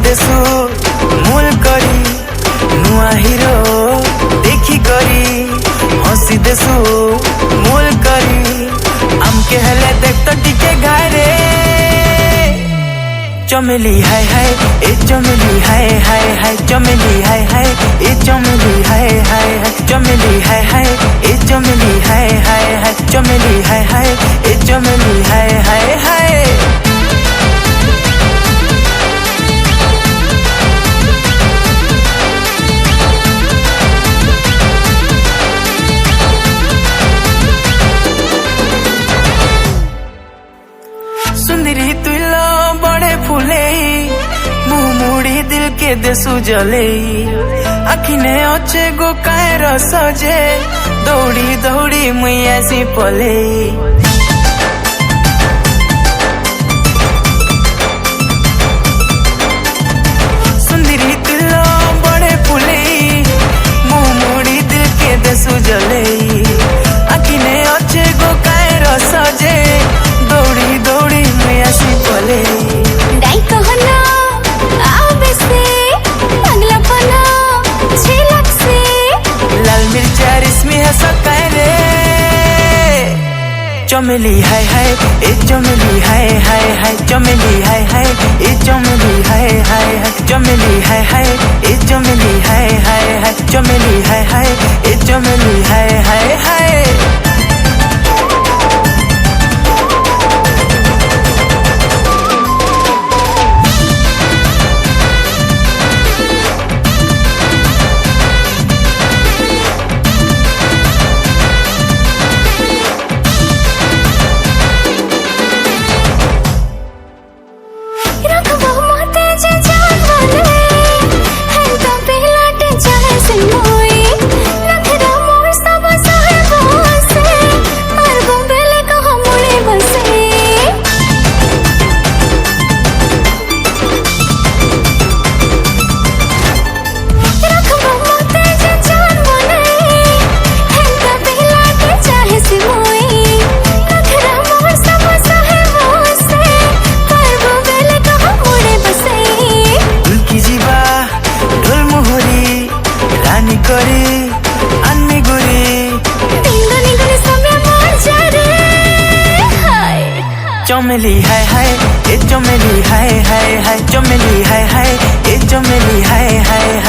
देसु मूल करी नुआ हीरो देखी करी हंसी देसु मूल करी आमके हेले देख तो टिके घारे चमेली हाय हाय ए चमेली हाय हाय हाय चमेली हाय हाय ए चमेली हाय हाय हाय चमेली हाय हाय ए चमेली हाय हाय हाय चमेली हाय हाय ए चमेली हाय हाय हाय। सुंदरी तुला बड़े फूले मुँह मुड़ी दिल के देसु जले आखिने अच्छे गो कायर सजे दौड़ी दौड़ी मुई ऐसी पले सुंदरी तुला बड़े फूले मुँह मुड़ी दिल के देसु जले आखिने अच्छे गो कायर सजे दौड़ी दौड़ी मैं ऐसी पले डाई कहना आवे से पगला पना झलक से लाल मिर्चा इसमें है सकाय रे चमेली हाय हाय ए चमेली हाय हाय हाय चमेली हाय हाय ए चमेली हाय हाय हाय चमेली हाय हाय ए चमेली हाय हाय हाय चमेली हाय हाय ए चमेली हाय हाय हाय। चमेली हाय हाय ए चमेली हाय हाय हाय चमेली हाय हाय ए चमेली हाय हाय।